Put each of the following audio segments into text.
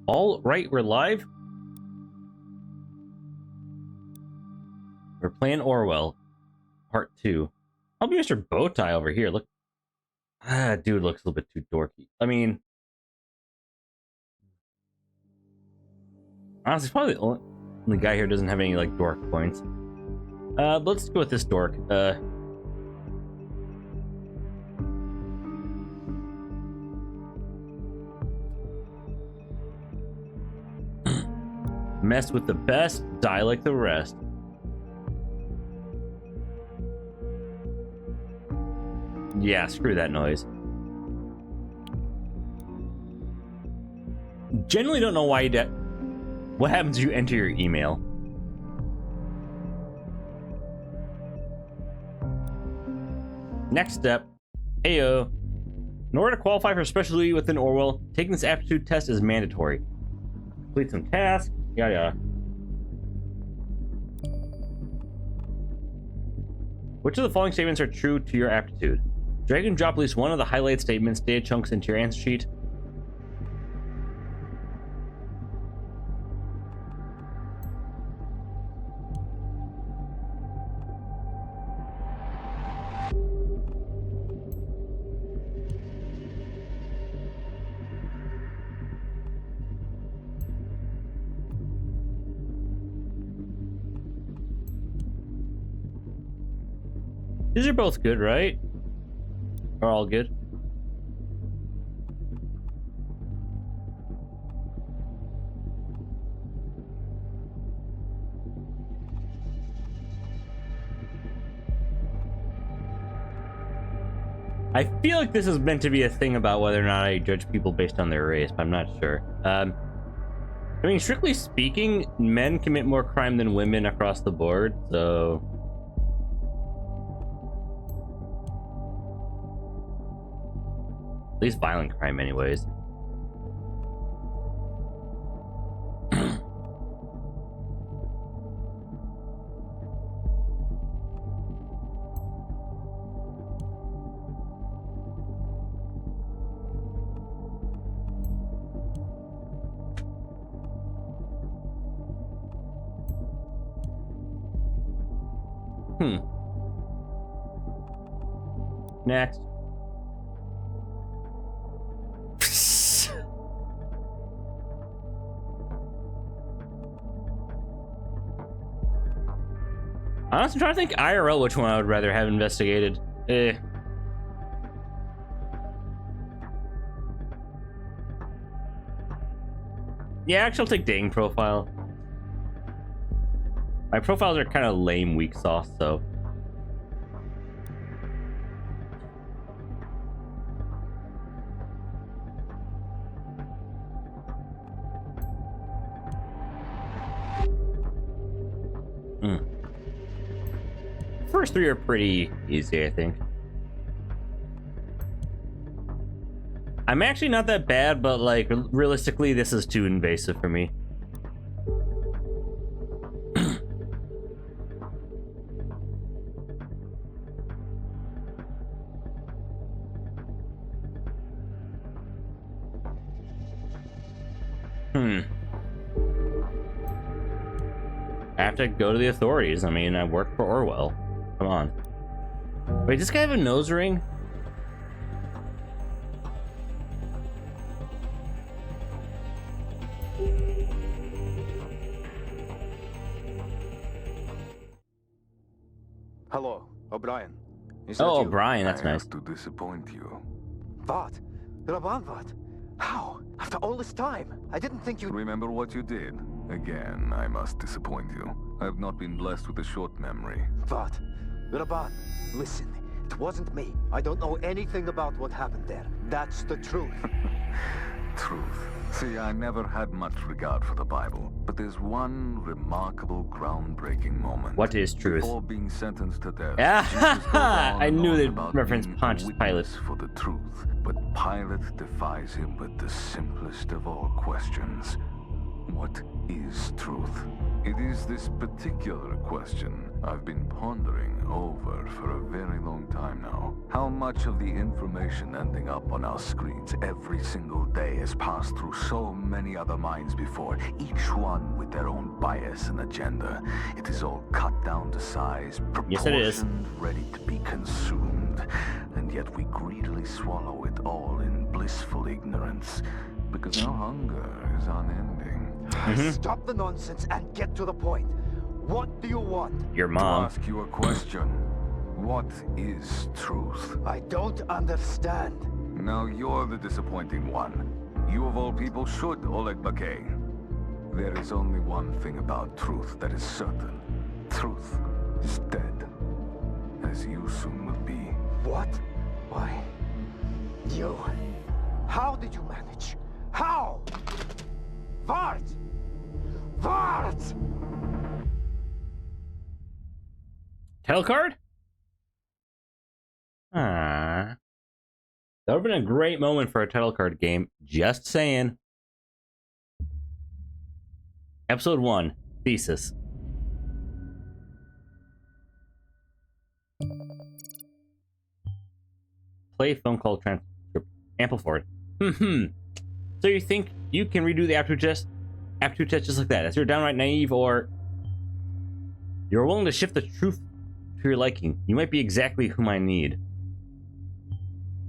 All right, we're live. We're playing Orwell, part 2. I'll be Mr. Bowtie over here. Look, dude looks a little bit too dorky. I mean, honestly, probably the only guy here who doesn't have any like dork points. Let's go with this dork. Mess with the best, die like the rest. Yeah, screw that noise. Generally don't know why you what happens if you enter your email? Next step. Heyo. In order to qualify for specialty within Orwell, taking this aptitude test is mandatory. Complete some tasks. Yeah. Which of the following statements are true to your aptitude? Drag and drop at least one of the highlighted statements, data chunks into your answer sheet. These are both good, right? Are all good? I feel like this is meant to be a thing about whether or not I judge people based on their race, but I'm not sure. I mean, strictly speaking, men commit more crime than women across the board, so... At least violent crime, anyways. Next. Honestly, I'm trying to think IRL which one I would rather have investigated. Yeah, actually, I'll take dating profile. My profiles are kind of lame, weak sauce, so. First 3 are pretty easy, I think. I'm actually not that bad, but like realistically, this is too invasive for me. I have to go to the authorities. I mean, I work for Orwell. Come on. Wait, does this guy have a nose ring? Hello, O'Brien. Oh, O'Brien, that's I nice. have to disappoint you. What? Raban, what? How? After all this time? I didn't think you'd... Remember what you did? Again, I must disappoint you. I have not been blessed with a short memory. What? Raban, listen. It wasn't me. I don't know anything about what happened there. That's the truth. Truth. See, I never had much regard for the Bible, but there's one remarkable, groundbreaking moment. What is truth? Before being sentenced to death, I knew they'd reference Pontius Pilate. For the truth, but Pilate defies him with the simplest of all questions. What is truth? It is this particular question I've been pondering over for a very long time now. How much of the information ending up on our screens every single day has passed through so many other minds before, each one with their own bias and agenda. It is all cut down to size, Yes, it is. proportioned, ready to be consumed. And yet we greedily swallow it all in blissful ignorance, because our hunger is unending. Stop the nonsense and get to the point. What do you want? Your To mom. ask you a question. What is truth? I don't understand. Now you're the disappointing one. You of all people should, Oleg Bakay. There is only one thing about truth that is certain. Truth is dead. As you soon will be. What? Why? You. How did you manage? How? Vart! Vart! Title card? Ah. That would have been a great moment for a title card game. Just saying. Episode 1. Thesis. Play phone call transcript. Ampliford. So you think you can redo the aptitude test? Aptitude test just like that? As you're downright naive, or you're willing to shift the truth to your liking. You might be exactly whom I need.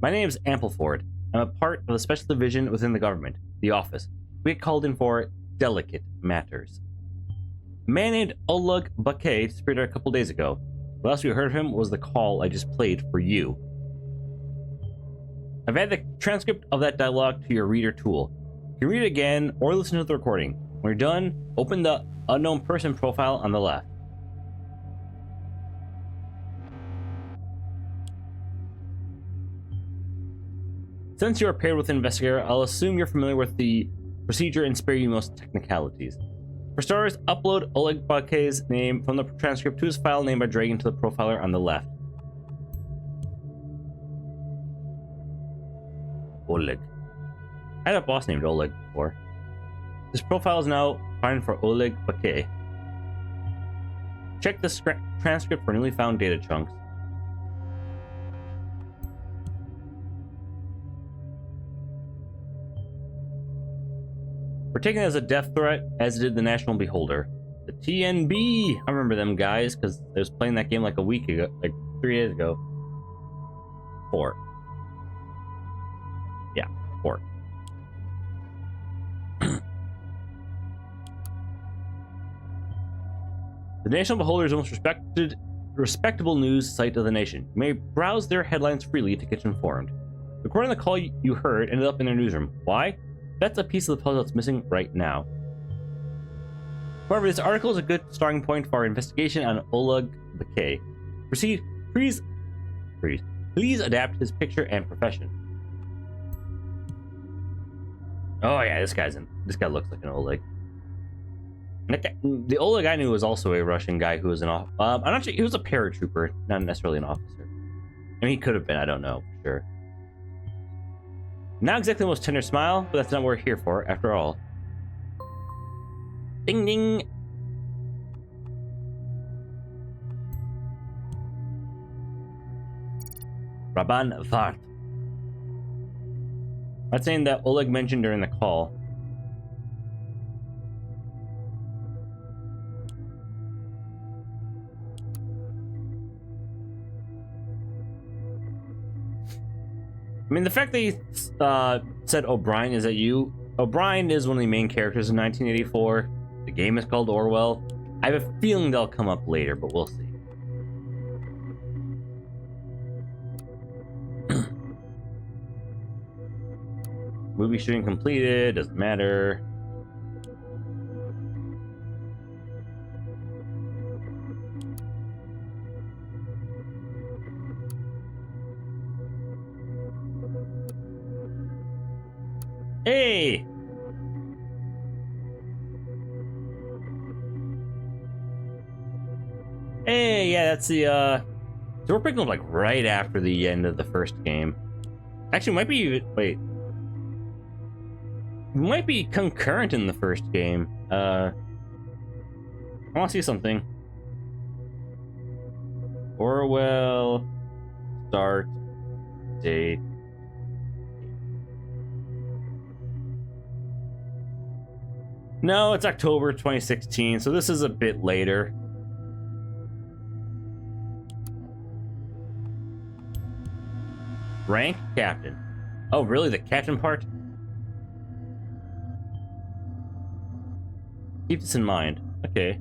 My name is Ampliford. I'm a part of the special division within the government, the office. We get called in for delicate matters. A man named Oleg Bakay disappeared a couple days ago. The last we heard of him was the call I just played for you. I've added the transcript of that dialogue to your reader tool. You can read it again or listen to the recording. When you're done, open the unknown person profile on the left. Since you're paired with an investigator, I'll assume you're familiar with the procedure and spare you most technicalities. For starters, upload Oleg Bakay's name from the transcript to his file name by dragging to the profiler on the left. Oleg. I had a boss named Oleg before. This profile is now fine for Oleg Bakay. Check the transcript for newly found data chunks. We're taking it as a death threat, as did the National Beholder. The TNB! I remember them guys, because I was playing that game like a week ago, like 3 days ago. 4. Yeah, 4. The National Beholder is the most respectable news site of the nation. You may browse their headlines freely to get informed. According to the call you heard, ended up in their newsroom. Why? That's a piece of the puzzle that's missing right now. However, this article is a good starting point for our investigation on Oleg Bakay. Please adapt his picture and profession. Oh yeah, this guy looks like an Oleg. The Oleg I knew was also a Russian guy who was I'm not sure, he was a paratrooper, not necessarily an officer. I mean, he could have been, I don't know for sure. Not exactly the most tender smile, but that's not what we're here for, after all. Ding ding! Raban Vart. That's saying that Oleg mentioned during the call. I mean, the fact that he said O'Brien, is that you? O'Brien is one of the main characters in 1984. The game is called Orwell. I have a feeling they'll come up later, but we'll see. Movie shooting completed, doesn't matter. Hey! Hey, yeah, that's the, so we're picking up, like, right after the end of the first game. Actually, might be, wait. Might be concurrent in the first game. I want to see something. Orwell start date. No, it's October 2016, so this is a bit later. Rank captain. Oh, really? The captain part? Keep this in mind. Okay.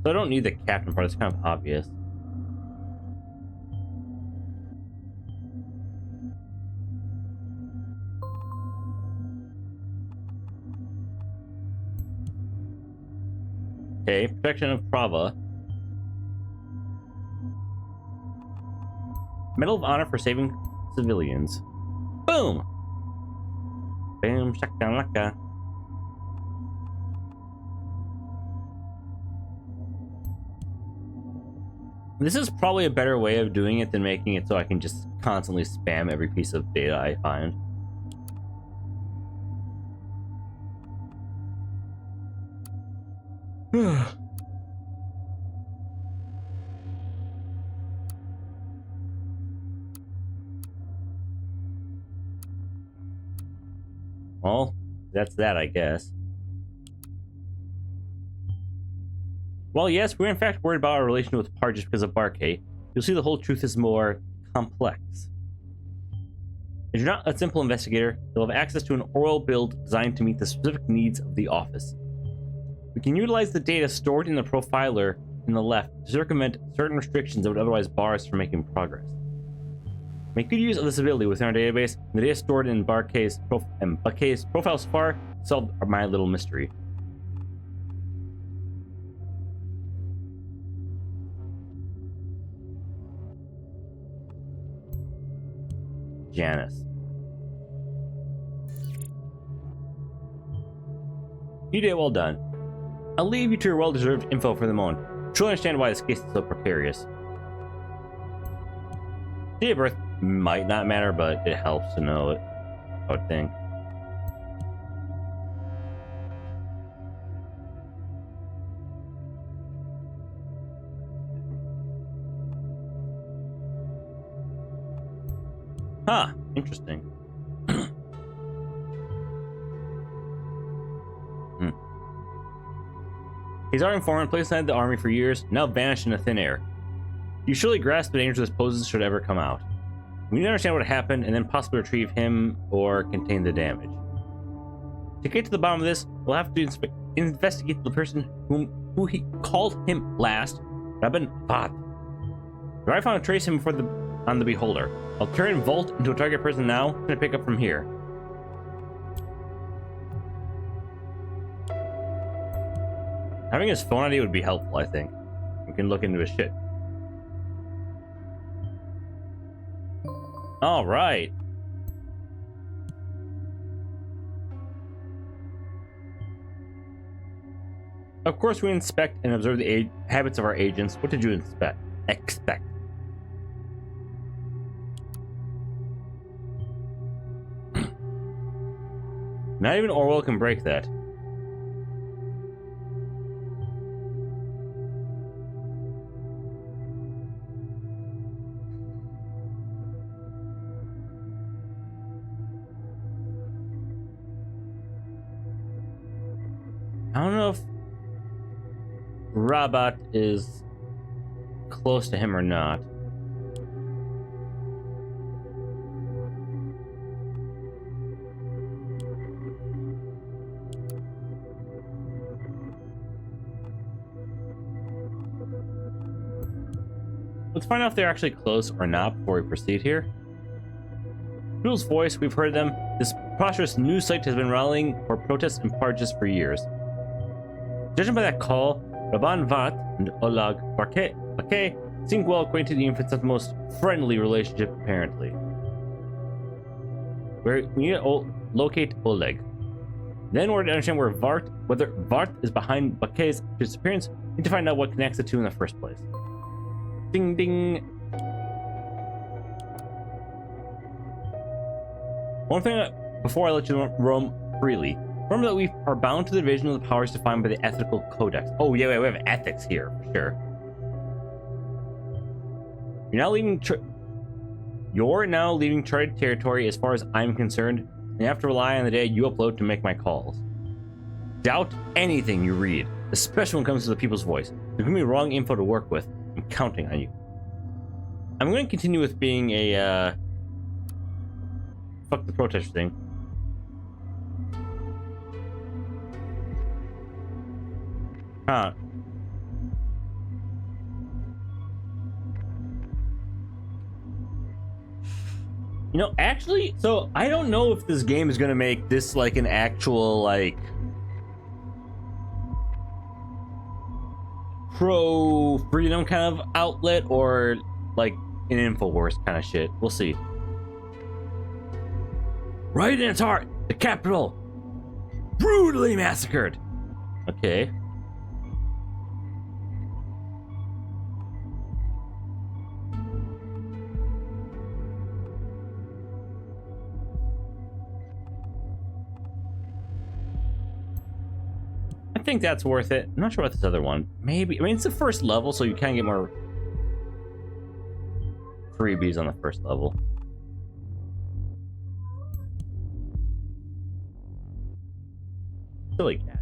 So I don't need the captain part, it's kind of obvious. Okay, protection of Prava. Medal of Honor for saving civilians. Boom! Boom, shakalaka. This is probably a better way of doing it than making it so I can just constantly spam every piece of data I find. Well, that's that, I guess. Well, yes, we're in fact worried about our relation with Par just because of Barkay. You'll see the whole truth is more complex. If you're not a simple investigator, you'll have access to an Orwell build designed to meet the specific needs of the office. We can utilize the data stored in the profiler in the left to circumvent certain restrictions that would otherwise bar us from making progress. Make good use of this ability within our database, and the data stored in Barkay's profile so far solved my little mystery. Janice. You did well done. I'll leave you to your well-deserved info for the moment. Truly understand why this case is so precarious. Date of birth might not matter, but it helps to know it, I would think. Huh, interesting. He's our informant, placed inside the army for years, now vanished into thin air. You surely grasp the danger this poses should ever come out. We need to understand what happened and then possibly retrieve him or contain the damage. To get to the bottom of this, we'll have to investigate the person who he called him last, Rabin Vat. If I found a trace of him on the Beholder, I'll turn Volt into a target person now and pick up from here. Having his phone ID would be helpful, I think. We can look into his shit. All right. Of course, we inspect and observe the habits of our agents. What did you expect? Not even Orwell can break that. I don't know if Rabat is close to him or not. Let's find out if they're actually close or not before we proceed here. People's voice, we've heard them. This prosperous news site has been rallying for protests and parties for years. Judging by that call, Rabban Vat and Olag Barkay seem well acquainted, even if it's not the most friendly relationship, apparently. We need to locate Oleg. Then we're to understand whether Vart is behind Barkay's disappearance. We need to find out what connects the two in the first place. Ding ding. One thing before I let you roam freely. Remember that we are bound to the division of the powers defined by the ethical codex. Oh yeah, we have ethics here for sure. You're now leaving charted territory as far as I'm concerned, and you have to rely on the data you upload to make my calls. Doubt anything you read, especially when it comes to the people's voice. There can be wrong info to work with. I'm counting on you. I'm going to continue with being a fuck the protester thing. Huh. You know, actually, so I don't know if this game is gonna make this like an actual like pro freedom kind of outlet or like an InfoWars kind of shit. We'll see. Right in its heart, the capital, brutally massacred. Okay. I think that's worth it. I'm not sure about this other one. Maybe. I mean, it's the first level, so you can get more freebies on the first level. Silly cat.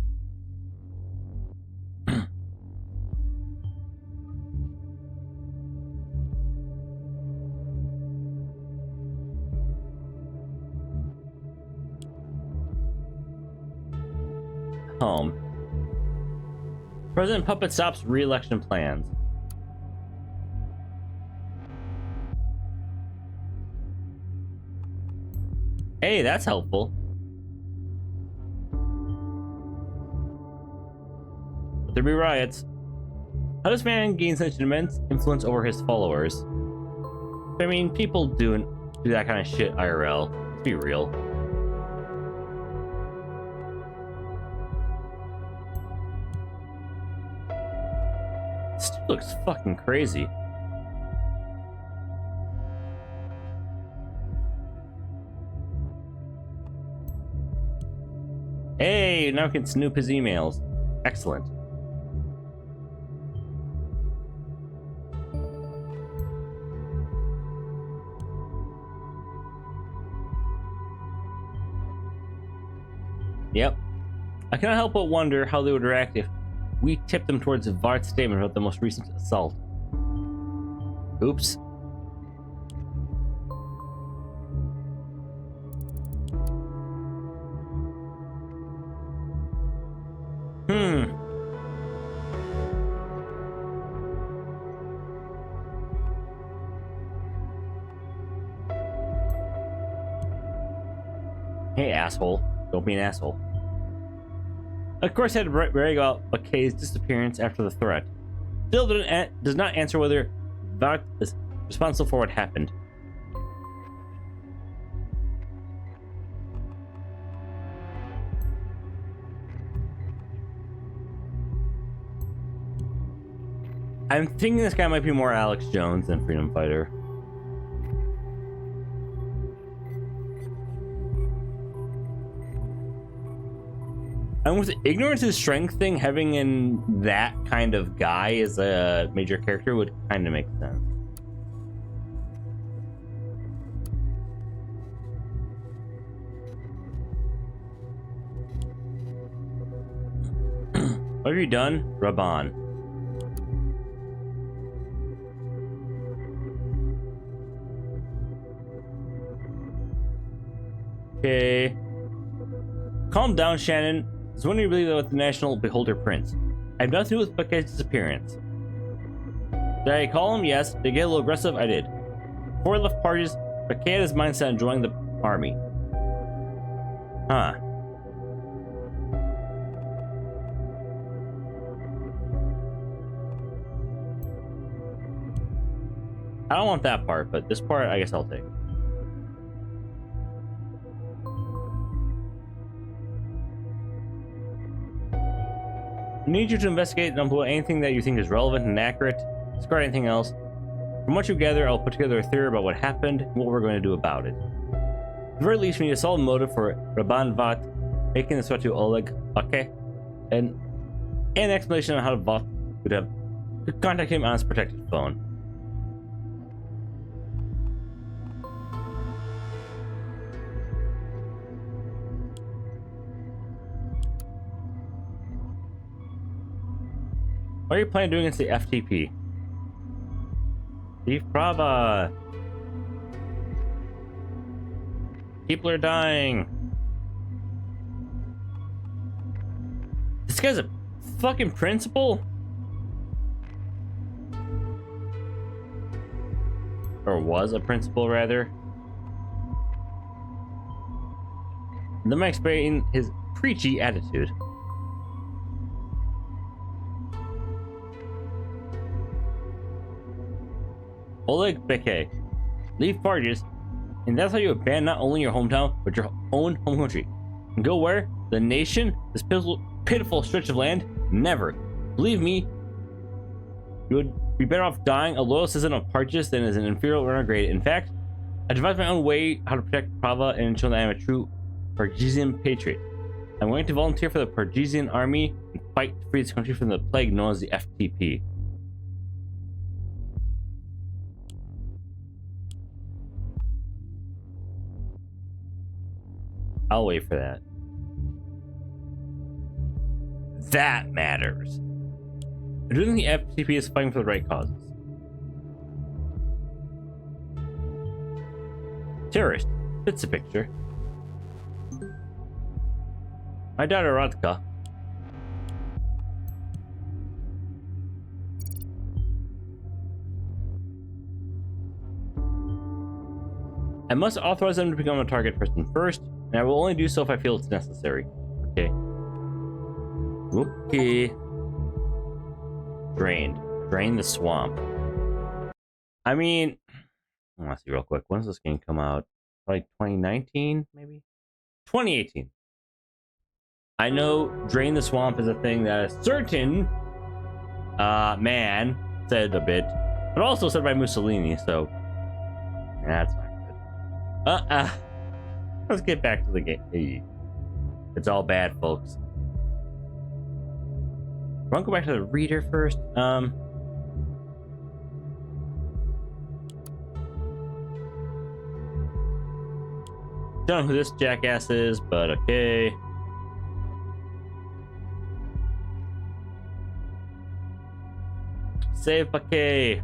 Home. President Puppet stops re-election plans. Hey, that's helpful. But there be riots. How does man gain such an immense influence over his followers? I mean, people do that kind of shit IRL. Let's be real. This dude looks fucking crazy. Hey, now we can snoop his emails. Excellent. Yep. I cannot help but wonder how they would react if we tipped them towards Vart's statement about the most recent assault. Oops. Hey, asshole. Don't be an asshole. Of course, I had to brag about McKay's disappearance after the threat. Still does not answer whether Vart is responsible for what happened. I'm thinking this guy might be more Alex Jones than Freedom Fighter. And with the ignorance is strength thing, having in that kind of guy as a major character would kind of make sense. What have you done? Raban. Okay. Calm down, Shannon. I was wondering really about the National Beholder Prince. I have nothing to do with Buckhead's disappearance. Did I call him? Yes. Did I get a little aggressive? I did. Before I left parties, Buckhead had his mindset on joining the army. Huh. I don't want that part, but this part I guess I'll take. I need you to investigate and upload anything that you think is relevant and accurate. Discard anything else. From what you gather, I'll put together a theory about what happened and what we're going to do about it. At the very least, we need a solid motive for Raban Vat making this to Oleg, okay? And an explanation on how Voth could contact him on his protected phone. What are you planning on doing against the FTP? Steve Brava! People are dying. This guy's a fucking principal? Or was a principal, rather. Demonstrating his preachy attitude. Oleg Beke, leave Parges, and that's how you abandon not only your hometown, but your own home country. And go where? The nation? This pitiful stretch of land? Never. Believe me, you would be better off dying a loyal citizen of Parges than as an inferior renegade. In fact, I devised my own way how to protect Prava and ensure that I am a true Pargesian patriot. I'm going to volunteer for the Pargesian army and fight to free this country from the plague known as the FTP. I'll wait for that. That matters. I do think the FTP is fighting for the right causes. Terrorist. Fits the picture. My daughter Radka. I must authorize them to become a target person first, and I will only do so if I feel it's necessary. Okay. Okay. Drained. Drain the swamp. I mean, I want to see real quick. When does this game come out? Like 2019, maybe? 2018. I know Drain the Swamp is a thing that a certain man said a bit, but also said by Mussolini, so that's not good. Let's get back to the game. Hey. It's all bad, folks. I want to go back to the reader first. Don't know who this jackass is, but okay. Save Paquet.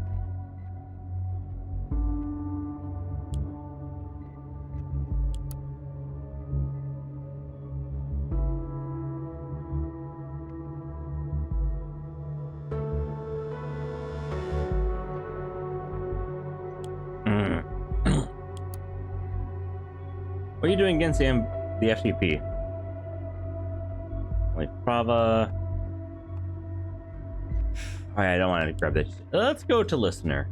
What are you doing against the FTP? Like Prava. Alright, I don't want to grab this. Let's go to listener.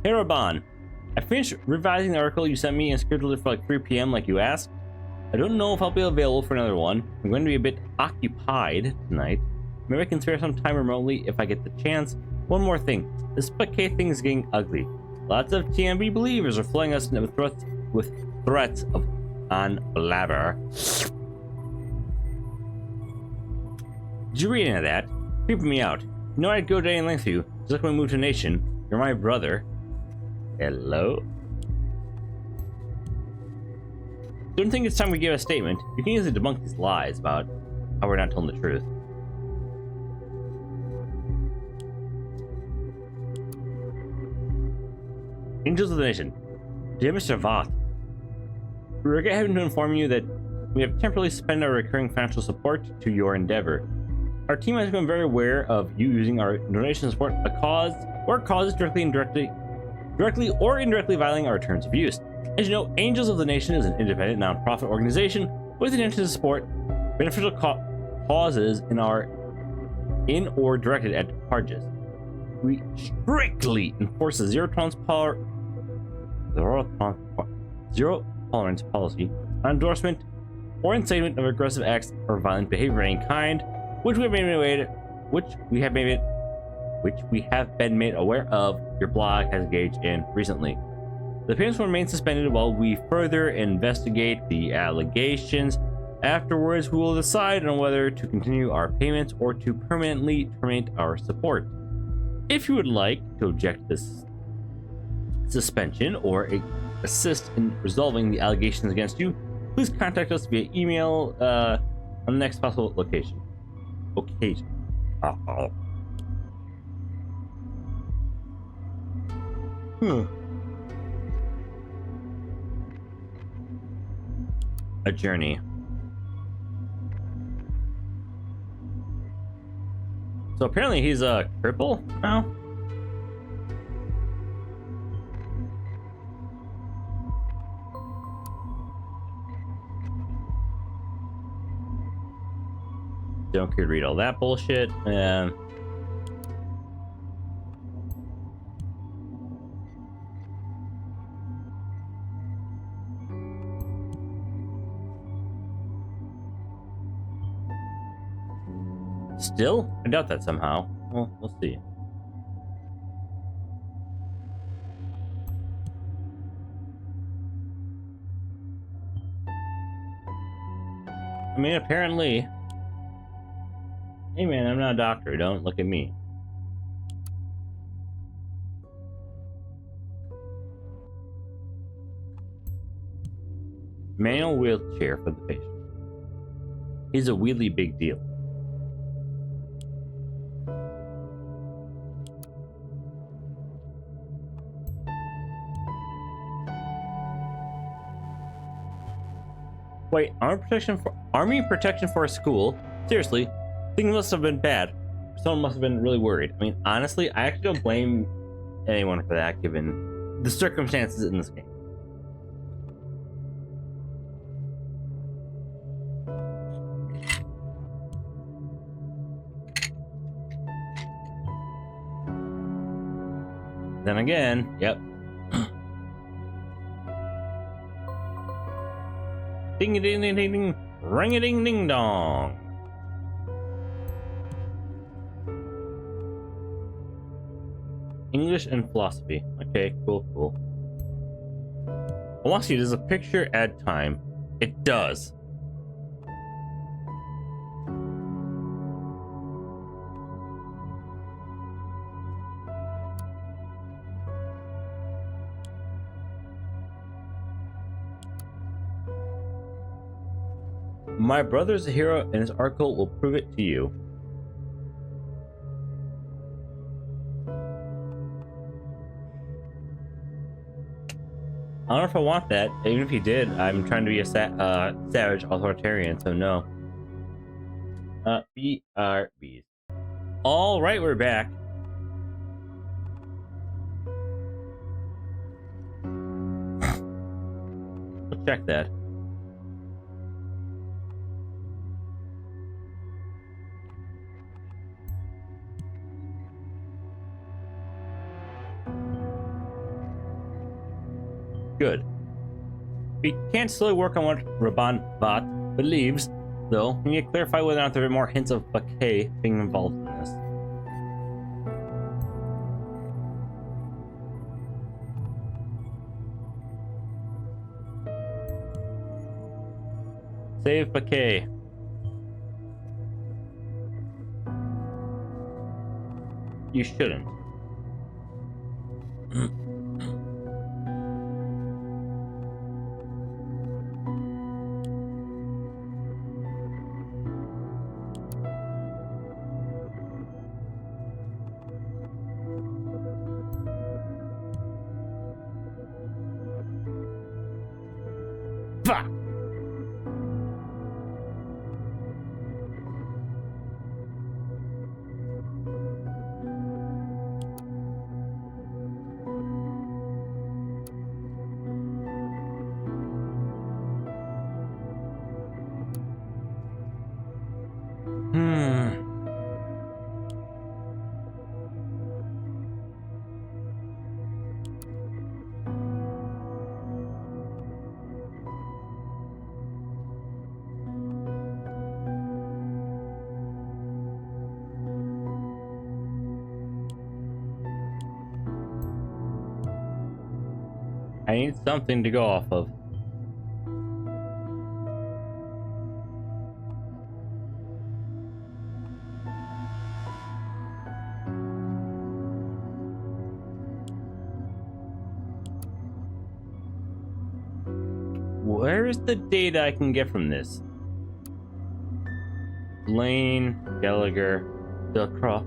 Hey Raban, I finished revising the article you sent me and scheduled it for like 3 p.m. like you asked. I don't know if I'll be available for another one. I'm going to be a bit occupied tonight. Maybe I can spare some time remotely if I get the chance. One more thing. This Paquet thing is getting ugly. Lots of TMB believers are flooding us with threats of blabber. Did you read any of that? Creeping me out. You know I'd go to any length for you. Just like when we moved to Nation. You're my brother. Hello? Don't think it's time we give a statement. You can easily debunk these lies about how we're not telling the truth. Angels of the Nation. Dear Mr. Voth, we regret having to inform you that we have temporarily suspended our recurring financial support to your endeavor. Our team has become very aware of you using our donation to support a cause or causes directly or indirectly violating our terms of use. As you know, Angels of the Nation is an independent non-profit organization with the intention to support beneficial causes in or directed at Parges. We strictly enforce a zero tolerance policy on endorsement or incitement of aggressive acts or violent behavior of any kind, which we have been made aware of your blog has engaged in recently. The payments will remain suspended while we further investigate the allegations. Afterwards, we will decide on whether to continue our payments or to permanently terminate our support. If you would like to object to this suspension or assist in resolving the allegations against you, please contact us via email on the next possible location. A journey. So apparently he's a cripple now. Don't care to read all that bullshit. Still? I doubt that somehow. Well, we'll see. I mean, apparently. Hey man, I'm not a doctor. Don't look at me. Manual wheelchair for the patient. He's a really big deal. Wait, army protection for a school? Seriously, things must have been bad. Someone must have been really worried. I mean, honestly, I actually don't blame anyone for that, given the circumstances in this game. Then again, yep. Ding a ding ding ding ding, ring a ding ding dong. English and philosophy. Okay, cool, cool. I want to see, does a picture add time? It does. My brother's a hero and his article will prove it to you. I don't know if I want that. Even if he did, I'm trying to be a savage authoritarian, so no. BRBs. Alright, we're back. Let's check that. Good. We can't slowly work on what Raban Bot believes, though. We need to clarify whether or not there are more hints of Bakay being involved in this. Save Bakay. You shouldn't. Fuck! I need something to go off of. Where is the data I can get from this? Lane, Gallagher, Delcroft,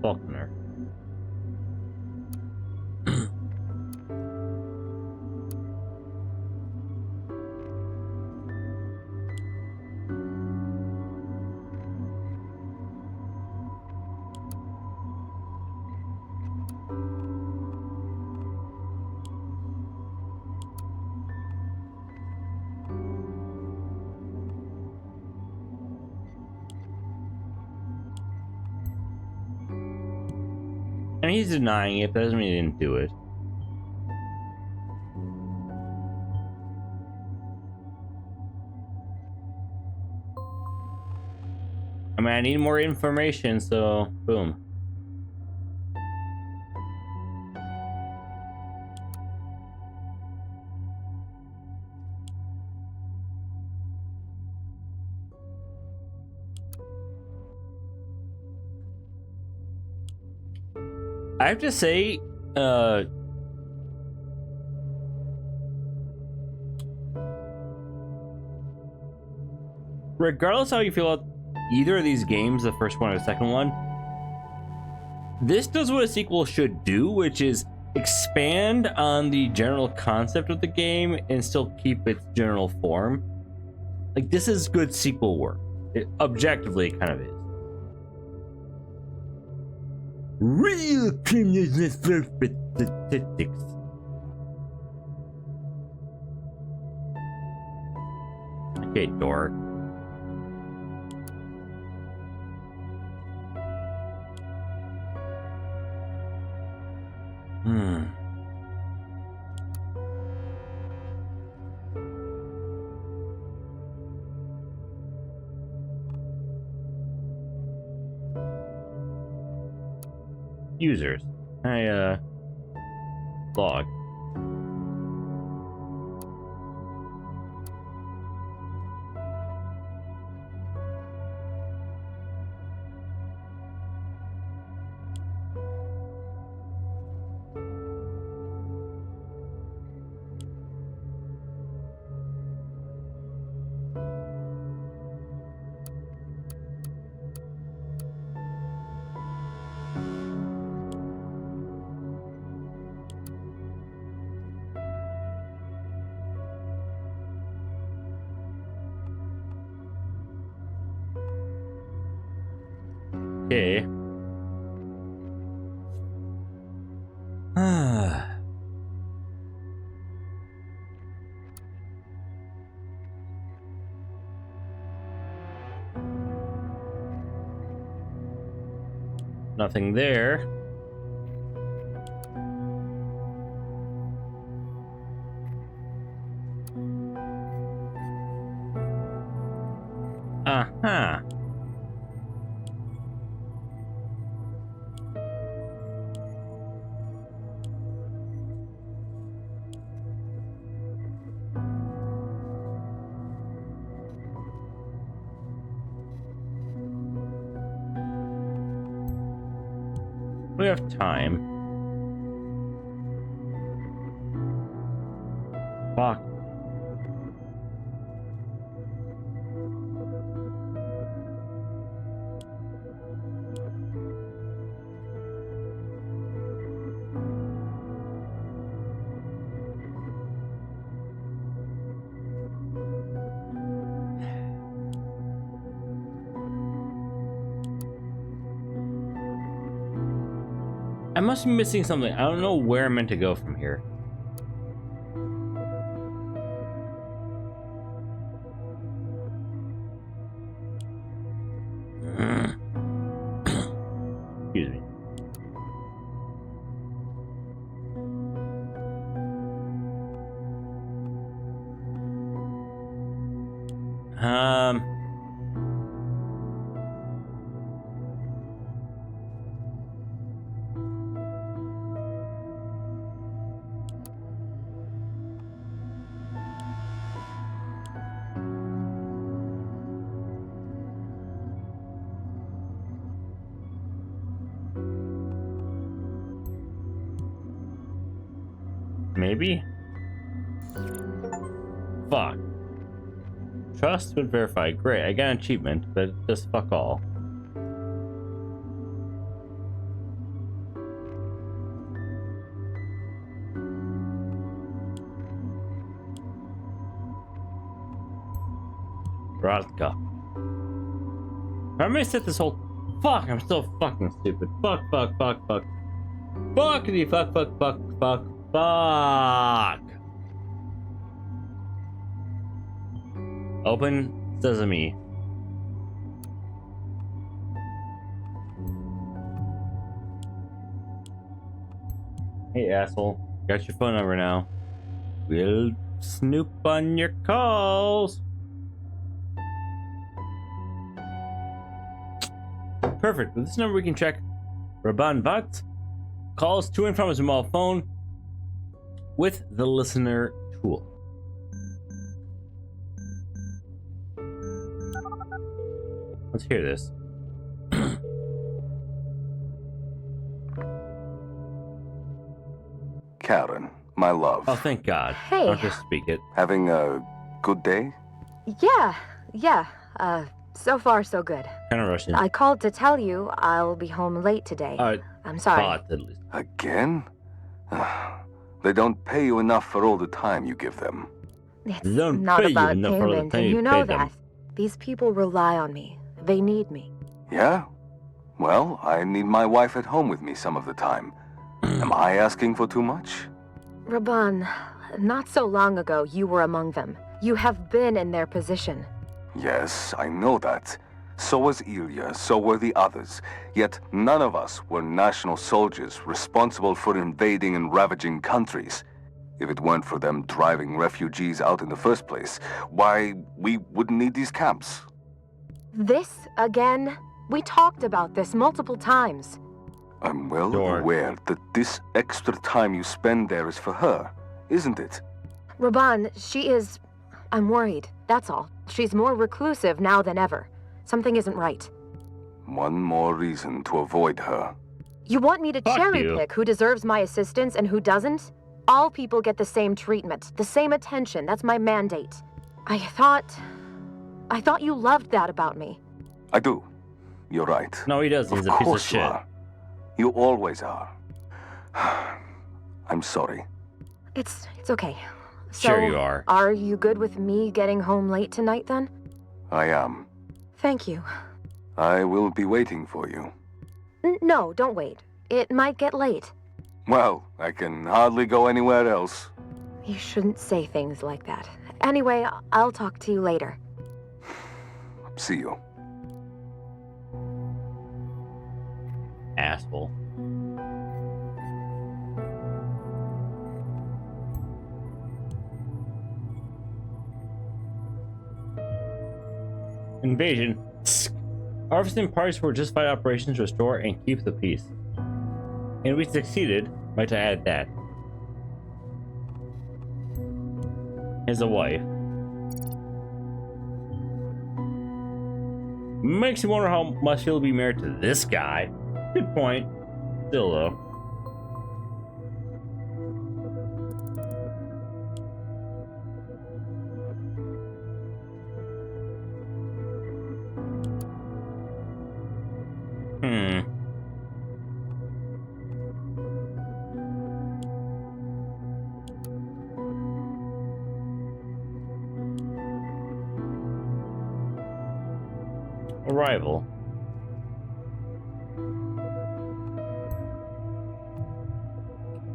Faulkner. And he's denying it, but that doesn't mean he didn't do it. I mean, I need more information, so boom. I have to say, regardless how you feel about either of these games, the first one or the second one, this does what a sequel should do, which is expand on the general concept of the game and still keep its general form. Like, this is good sequel work. It, objectively, it kind of is. Real criminal statistics. Okay, dork. Users. I log. Okay. Nothing there. Uh-huh. We have time. Fuck. I must be missing something. I don't know where I'm meant to go from here. Excuse me. maybe? Fuck. Trust but verify. Great, I got an achievement, but just fuck all. Radka. I may set this whole. Fuck, I'm so fucking stupid. Fuck. Fuckity fuck. Open sesame. Hey asshole, got your phone number now. We'll snoop on your calls. Perfect. With this number, we can check Raban Vat calls to and from his mobile phone with the listener tool. Let's hear this. Karen, my love. Oh, thank God. Hey. I'll just speak it. Having a good day? Yeah. So far so good. Kind of rushing. I called to tell you I'll be home late today. I'm sorry. Thought, at least. Again? They don't pay you enough for all the time you give them. It's They don't not pay you about enough for all the payment, time and you you pay know them. that. These people rely on me. They need me. Yeah? Well, I need my wife at home with me some of the time. Am I asking for too much? Raban, not so long ago you were among them. You have been in their position. Yes, I know that. So was Ilya, so were the others. Yet none of us were national soldiers responsible for invading and ravaging countries. If it weren't for them driving refugees out in the first place, why, we wouldn't need these camps. This again? We talked about this multiple times. I'm well George. aware that this extra time you spend there is for her, isn't it? Raban, she is... I'm worried, that's all. She's more reclusive now than ever. Something isn't right. One more reason to avoid her. You want me to Fuck cherry you. pick who deserves my assistance and who doesn't? All people get the same treatment, the same attention. That's my mandate. I thought you loved that about me. I do. You're right. No, he doesn't. He's Of a piece of course you shit. are. You always are. I'm sorry. It's okay. So, Sure you are. Are you good with me getting home late tonight then? I am. Thank you. I will be waiting for you. No, don't wait. It might get late. Well, I can hardly go anywhere else. You shouldn't say things like that. Anyway, I'll talk to you later. See you. Asshole. Invasion. Harvesting parts for justified operations to restore and keep the peace. And we succeeded, might I add that. Here's a wife. Makes you wonder how much he'll be married to this guy. Good point. Still though. Arrival.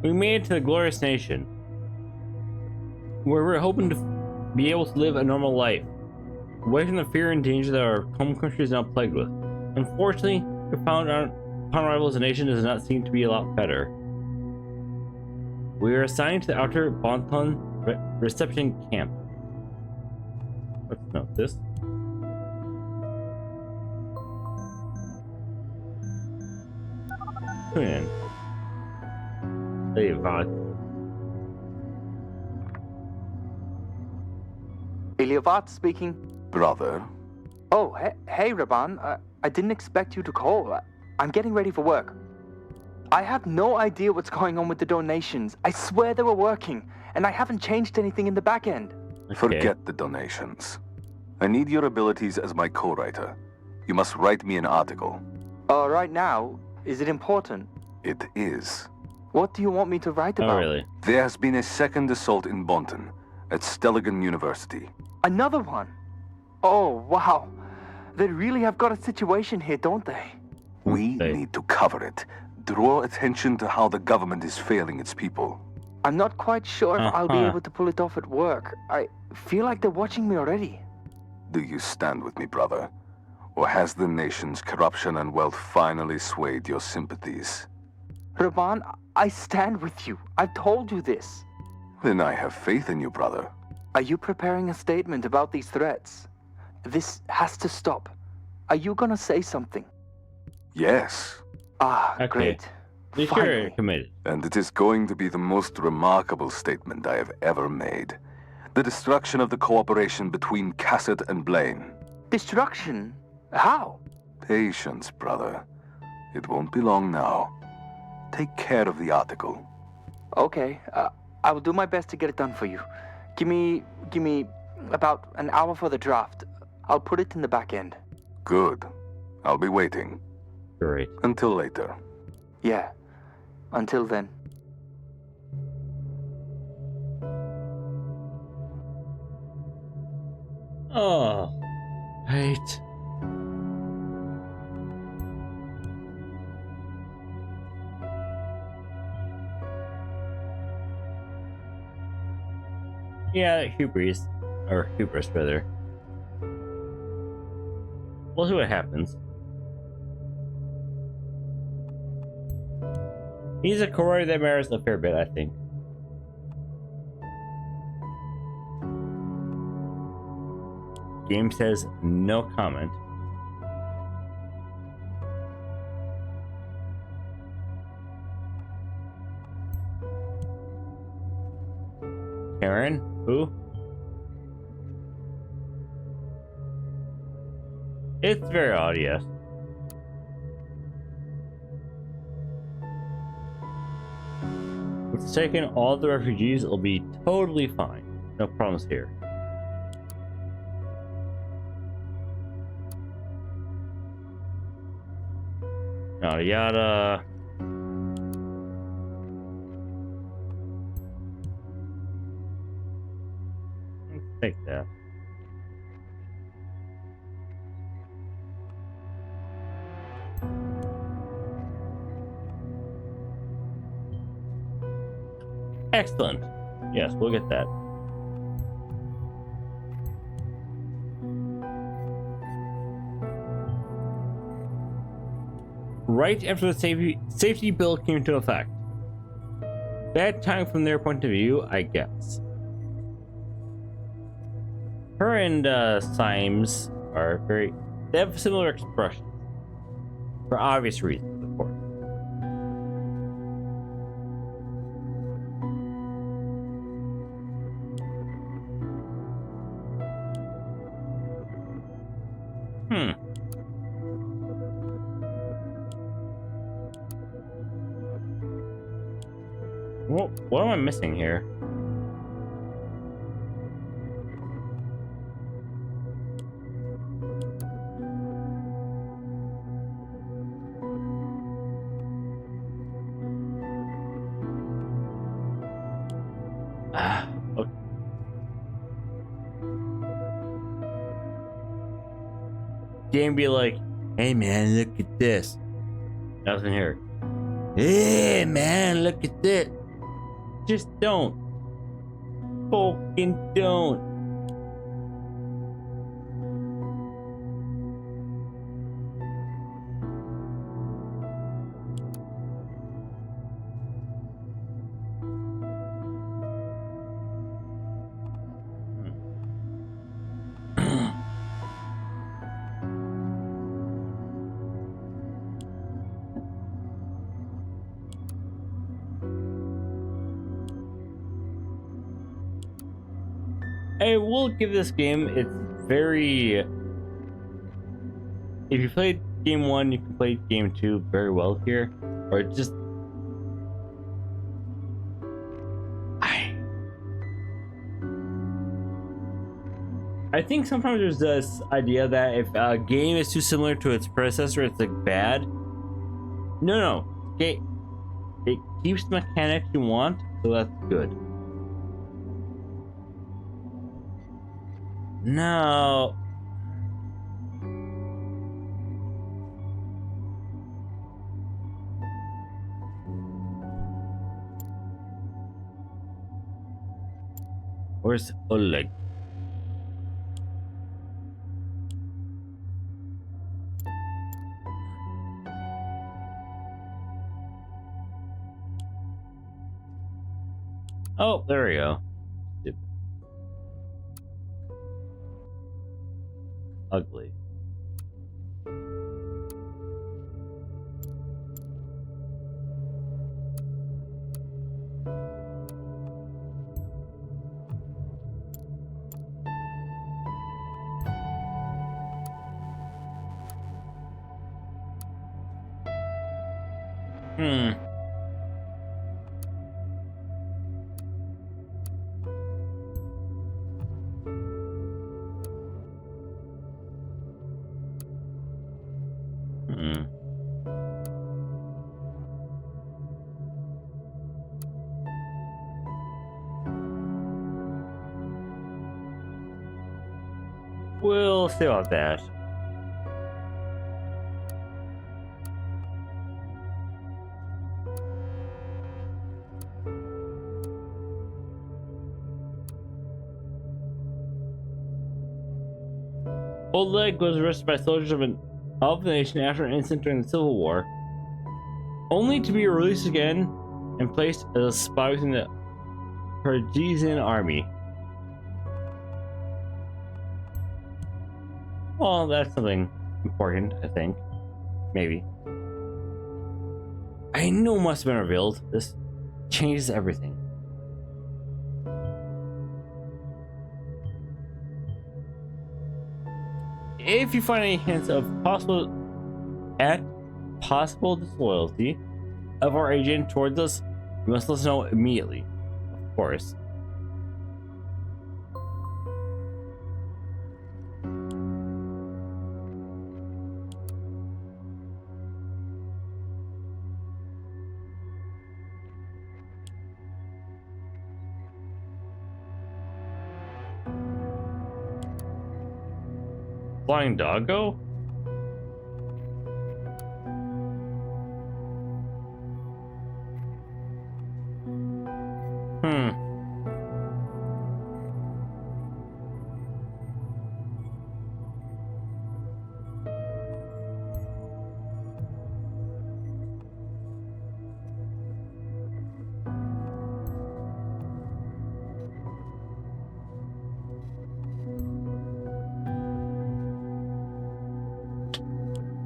We made it to the glorious nation, where we're hoping to be able to live a normal life, away from the fear and danger that our home country is now plagued with. Unfortunately, we found upon arrival as a nation does not seem to be a lot better. We are assigned to the outer Bonton reception camp. Let's note this. Tune in. Hey, Vod. Ilyavat speaking. Brother, Oh, hey Raban. I didn't expect you to call. I'm getting ready for work. I have no idea what's going on with the donations. I swear they were working, and I haven't changed anything in the back end. Okay. Forget the donations. I need your abilities as my co-writer. You must write me an article. Right now, is it important? It is. What do you want me to write about? Oh, really? There has been a second assault in Bonton, at Stelligan University. Another one? Oh, wow. They really have got a situation here, don't they? We Okay. need to cover it. Draw attention to how the government is failing its people. I'm not quite sure if I'll be Uh-huh. able to pull it off at work. I feel like they're watching me already. Do you stand with me, brother? Or has the nation's corruption and wealth finally swayed your sympathies? Raban, I stand with you. I've told you this. Then I have faith in you, brother. Are you preparing a statement about these threats? This has to stop. Are you gonna say something? Yes. Ah, Okay. great. At least you're Finally. committed. And it is going to be the most remarkable statement I have ever made. The destruction of the cooperation between Cassett and Blaine. Destruction? How? Patience, brother. It won't be long now. Take care of the article. Okay, I will do my best to get it done for you. Give me about an hour for the draft. I'll put it in the back end. Good. I'll be waiting. Great. Until later. Yeah. Until then. Oh, right. Yeah, hubris, or hubris rather. We'll see what happens. He's a core that matters a fair bit, I think. Game says no comment. Karen? Who? It's very odd, yes. It's taking all the refugees, it'll be totally fine. No problems here. Yada yada. Let's take that. Excellent. Yes, we'll get that. Right after the safety bill came into effect. Bad time from their point of view, I guess. Her and Symes are they have similar expressions. For obvious reasons, of course. What am I missing here? Okay. Game be like, hey man, look at this. Nothing here. Hey man, look at this. Just don't. Fucking don't. I will give this game, it's very... If you played game 1, you can play game 2 very well here. Or just I think sometimes there's this idea that if a game is too similar to its predecessor, it's like bad. No. It keeps the mechanics you want, so that's good. No. Where's Oleg? Oh, there we go. Stupid. Ugly. Hmm. We'll see about that. Oleg was arrested by soldiers of the nation after an incident during the Civil War, only to be released again and placed as a spy within the Kyrgyzstan army. Well, that's something important, I think. Maybe. I know it must have been revealed. This changes everything. If you find any hints of possible disloyalty of our agent towards us, you must let us know immediately. Of course. Flying doggo?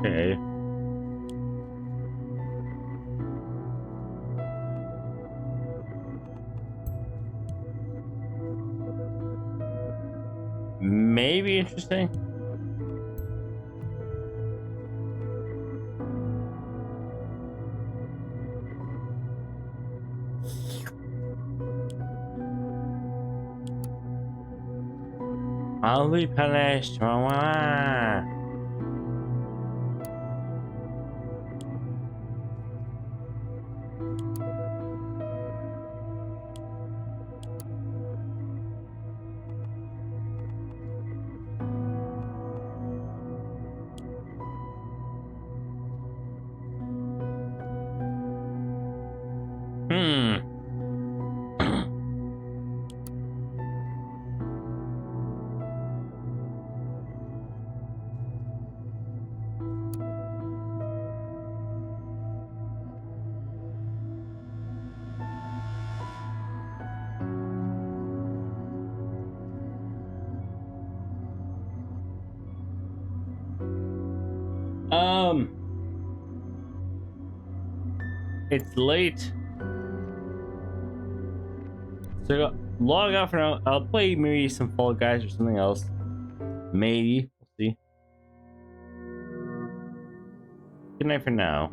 Okay. Maybe interesting. I'll be punished. It's late. So log off for now. I'll play maybe some Fall Guys or something else. Maybe. We'll see. Good night for now.